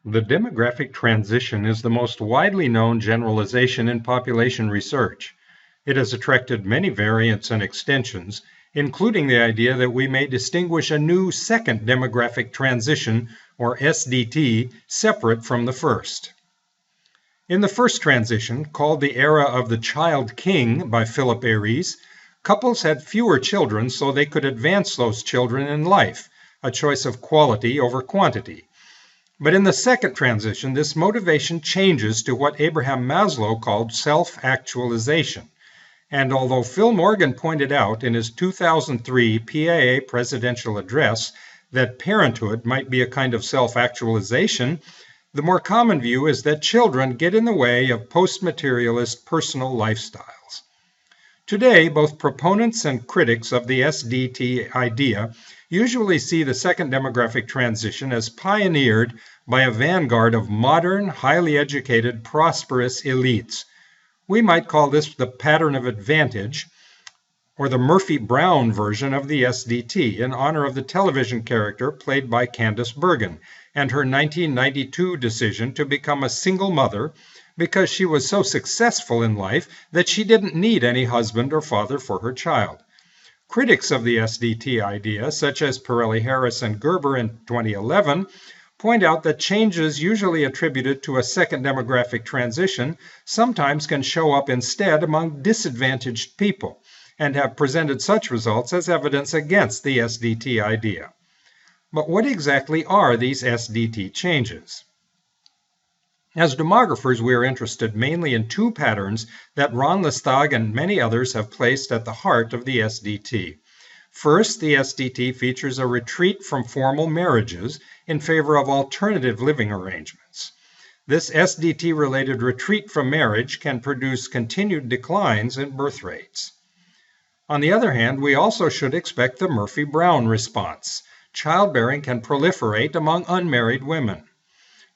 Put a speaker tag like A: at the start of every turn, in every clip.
A: The demographic transition is the most widely known generalization in population research. It has attracted many variants and extensions, including the idea that we may distinguish a new second demographic transition, or SDT, separate from the first. In the first transition, called the era of the Child King by Philip Aries, couples had fewer children so they could advance those children in life, a choice of quality over quantity. But in the second transition, this motivation changes to what Abraham Maslow called self-actualization. And although Phil Morgan pointed out in his 2003 PAA presidential address that parenthood might be a kind of self-actualization, the more common view is that children get in the way of post-materialist personal lifestyles. Today, both proponents and critics of the SDT idea usually see the second demographic transition as pioneered by a vanguard of modern, highly educated, prosperous elites. We might call this the pattern of advantage, or the Murphy-Brown version of the SDT, in honor of the television character played by Candice Bergen, and her 1992 decision to become a single mother because she was so successful in life that she didn't need any husband or father for her child. Critics of the SDT idea, such as Pirelli Harris and Gerber in 2011, point out that changes usually attributed to a second demographic transition sometimes can show up instead among disadvantaged people, and have presented such results as evidence against the SDT idea. But what exactly are these SDT changes? As demographers, we are interested mainly in two patterns that Ron Lestag and many others have placed at the heart of the SDT. First, the SDT features a retreat from formal marriages in favor of alternative living arrangements. This SDT-related retreat from marriage can produce continued declines in birth rates. On the other hand, we also should expect the Murphy-Brown response. Childbearing can proliferate among unmarried women.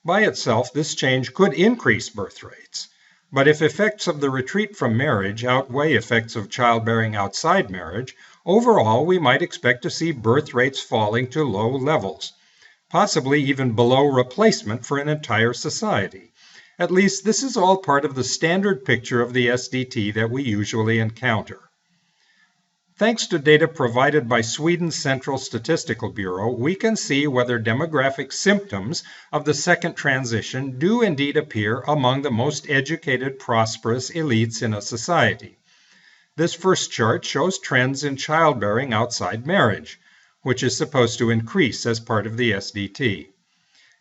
A: By itself, this change could increase birth rates. But if effects of the retreat from marriage outweigh effects of childbearing outside marriage, overall we might expect to see birth rates falling to low levels, possibly even below replacement for an entire society. At least this is all part of the standard picture of the SDT that we usually encounter. Thanks to data provided by Sweden's Central Statistical Bureau, we can see whether demographic symptoms of the second transition do indeed appear among the most educated, prosperous elites in a society. This first chart shows trends in childbearing outside marriage, which is supposed to increase as part of the SDT.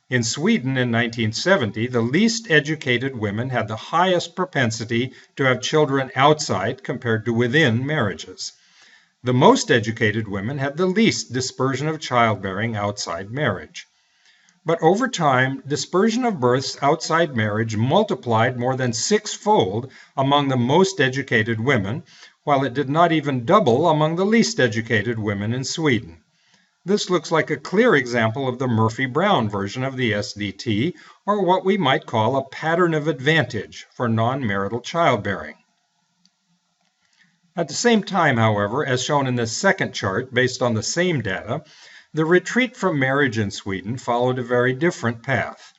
A: In Sweden in 1970, the least educated women had the highest propensity to have children outside compared to within marriages. The most educated women had the least dispersion of childbearing outside marriage. But over time, dispersion of births outside marriage multiplied more than six-fold among the most educated women, while it did not even double among the least educated women in Sweden. This looks like a clear example of the Murphy-Brown version of the SDT, or what we might call a pattern of advantage for non-marital childbearing. At the same time, however, as shown in this second chart based on the same data, the retreat from marriage in Sweden followed a very different path.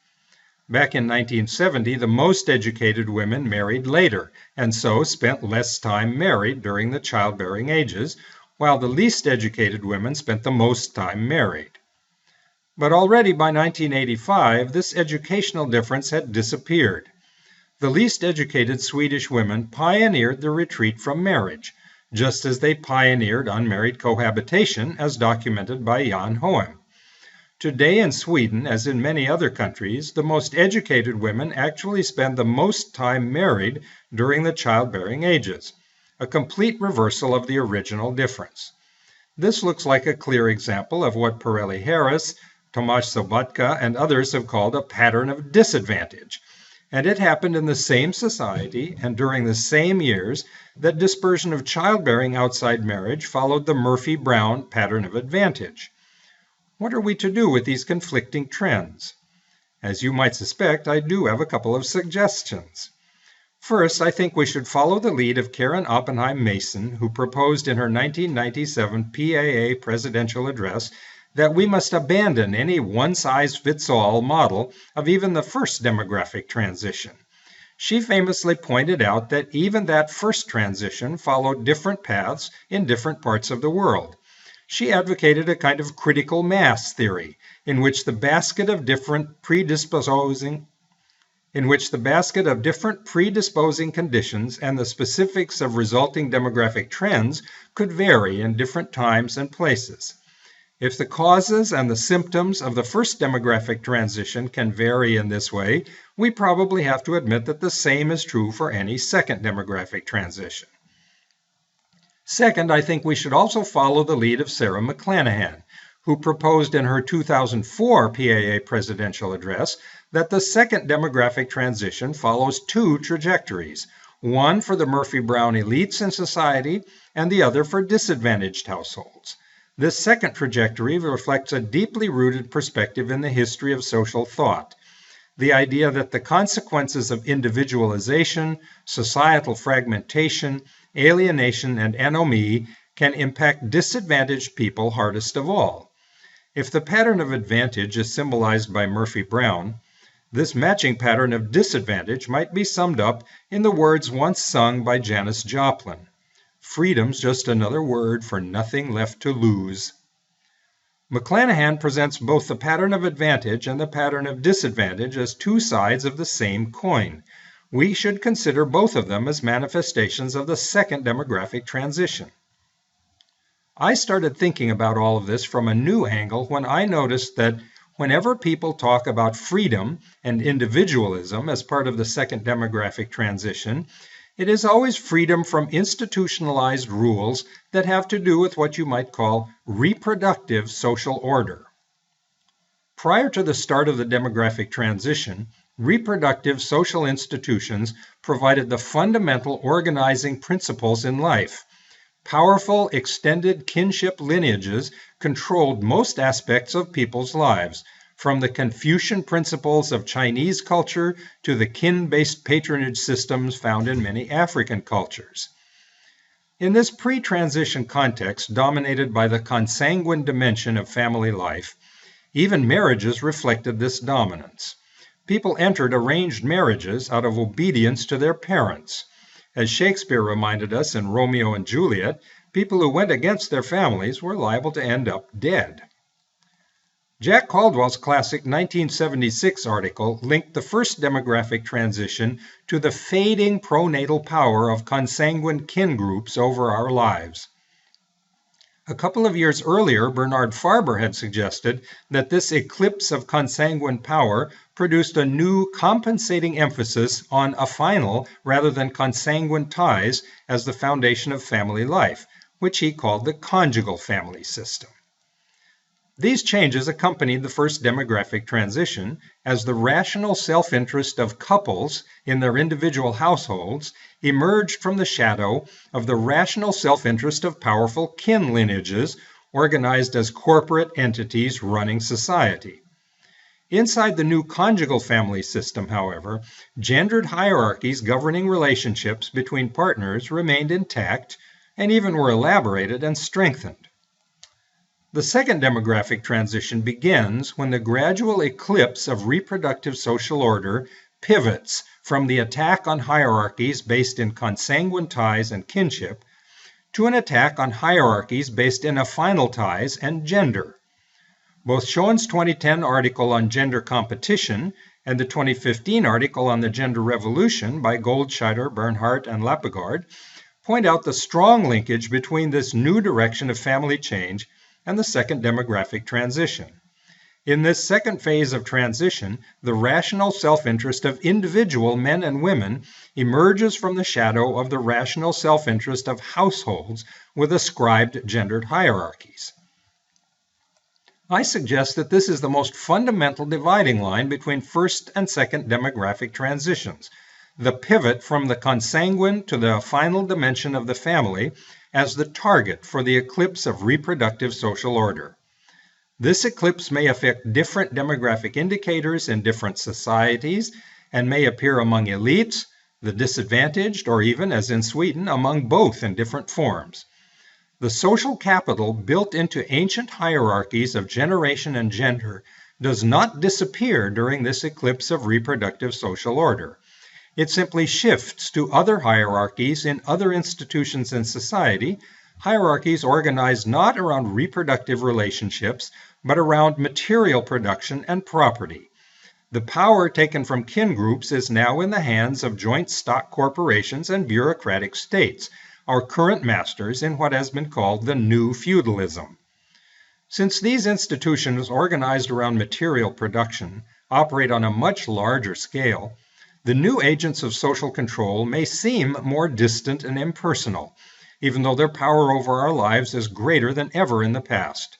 A: Back in 1970, the most educated women married later, and so spent less time married during the childbearing ages, while the least educated women spent the most time married. But already by 1985, this educational difference had disappeared. The least educated Swedish women pioneered the retreat from marriage, just as they pioneered unmarried cohabitation, as documented by Jan Hoem. Today in Sweden, as in many other countries, the most educated women actually spend the most time married during the childbearing ages, a complete reversal of the original difference. This looks like a clear example of what Pirelli Harris, Tomasz Sobotka, and others have called a pattern of disadvantage. And it happened in the same society and during the same years that dispersion of childbearing outside marriage followed the Murphy-Brown pattern of advantage. What are we to do with these conflicting trends? As you might suspect, I do have a couple of suggestions. First, I think we should follow the lead of Karen Oppenheim Mason, who proposed in her 1997 PAA presidential address that we must abandon any one-size-fits-all model of even the first demographic transition. She famously pointed out that even that first transition followed different paths in different parts of the world. She advocated a kind of critical mass theory in which the basket of different predisposing conditions and the specifics of resulting demographic trends could vary in different times and places. If the causes and the symptoms of the first demographic transition can vary in this way, we probably have to admit that the same is true for any second demographic transition. Second, I think we should also follow the lead of Sarah McClanahan, who proposed in her 2004 PAA presidential address that the second demographic transition follows two trajectories, one for the Murphy-Brown elites in society and the other for disadvantaged households. This second trajectory reflects a deeply rooted perspective in the history of social thought, the idea that the consequences of individualization, societal fragmentation, alienation, and anomie can impact disadvantaged people hardest of all. If the pattern of advantage is symbolized by Murphy-Brown, this matching pattern of disadvantage might be summed up in the words once sung by Janis Joplin: "Freedom's just another word for nothing left to lose." McClanahan presents both the pattern of advantage and the pattern of disadvantage as two sides of the same coin. We should consider both of them as manifestations of the second demographic transition. I started thinking about all of this from a new angle when I noticed that whenever people talk about freedom and individualism as part of the second demographic transition, it is always freedom from institutionalized rules that have to do with what you might call reproductive social order. Prior to the start of the demographic transition, reproductive social institutions provided the fundamental organizing principles in life. Powerful extended kinship lineages controlled most aspects of people's lives, from the Confucian principles of Chinese culture to the kin-based patronage systems found in many African cultures. In this pre-transition context dominated by the consanguine dimension of family life, even marriages reflected this dominance. People entered arranged marriages out of obedience to their parents. As Shakespeare reminded us in Romeo and Juliet, people who went against their families were liable to end up dead. Jack Caldwell's classic 1976 article linked the first demographic transition to the fading pronatal power of consanguine kin groups over our lives. A couple of years earlier, Bernard Farber had suggested that this eclipse of consanguine power produced a new compensating emphasis on affinal rather than consanguine ties as the foundation of family life, which he called the conjugal family system. These changes accompanied the first demographic transition as the rational self-interest of couples in their individual households emerged from the shadow of the rational self-interest of powerful kin lineages organized as corporate entities running society. Inside the new conjugal family system, however, gendered hierarchies governing relationships between partners remained intact and even were elaborated and strengthened. The second demographic transition begins when the gradual eclipse of reproductive social order pivots from the attack on hierarchies based in consanguine ties and kinship to an attack on hierarchies based in affinal ties and gender. Both Schoen's 2010 article on gender competition and the 2015 article on the gender revolution by Goldscheider, Bernhardt, and Lapagard point out the strong linkage between this new direction of family change and the second demographic transition. In this second phase of transition, the rational self-interest of individual men and women emerges from the shadow of the rational self-interest of households with ascribed gendered hierarchies. I suggest that this is the most fundamental dividing line between first and second demographic transitions, the pivot from the consanguine to the final dimension of the family as the target for the eclipse of reproductive social order. This eclipse may affect different demographic indicators in different societies and may appear among elites, the disadvantaged, or even, as in Sweden, among both in different forms. The social capital built into ancient hierarchies of generation and gender does not disappear during this eclipse of reproductive social order. It simply shifts to other hierarchies in other institutions in society, hierarchies organized not around reproductive relationships, but around material production and property. The power taken from kin groups is now in the hands of joint stock corporations and bureaucratic states, our current masters in what has been called the new feudalism. Since these institutions organized around material production operate on a much larger scale, the new agents of social control may seem more distant and impersonal, even though their power over our lives is greater than ever in the past.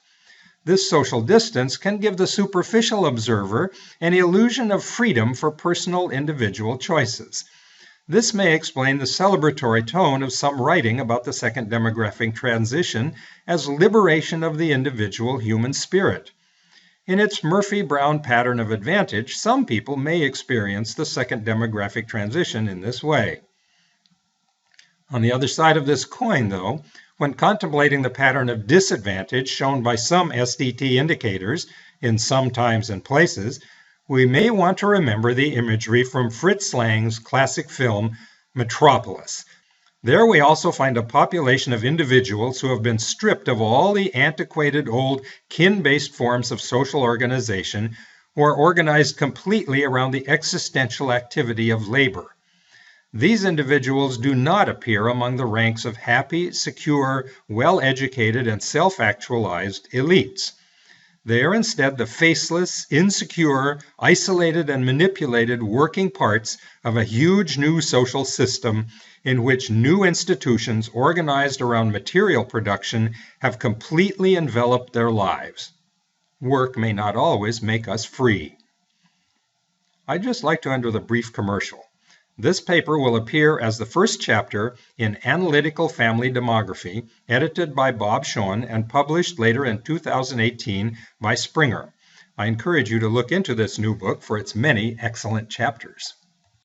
A: This social distance can give the superficial observer an illusion of freedom for personal individual choices. This may explain the celebratory tone of some writing about the second demographic transition as liberation of the individual human spirit. In its Murphy-Brown pattern of advantage, some people may experience the second demographic transition in this way. On the other side of this coin, though, when contemplating the pattern of disadvantage shown by some SDT indicators in some times and places, we may want to remember the imagery from Fritz Lang's classic film, Metropolis. There we also find a population of individuals who have been stripped of all the antiquated old kin-based forms of social organization, who are organized completely around the existential activity of labor. These individuals do not appear among the ranks of happy, secure, well-educated, and self-actualized elites. They are instead the faceless, insecure, isolated, and manipulated working parts of a huge new social system in which new institutions organized around material production have completely enveloped their lives. Work may not always make us free. I'd just like to end with a brief commercial. This paper will appear as the first chapter in Analytical Family Demography, edited by Bob Schoen and published later in 2018 by Springer. I encourage you to look into this new book for its many excellent chapters.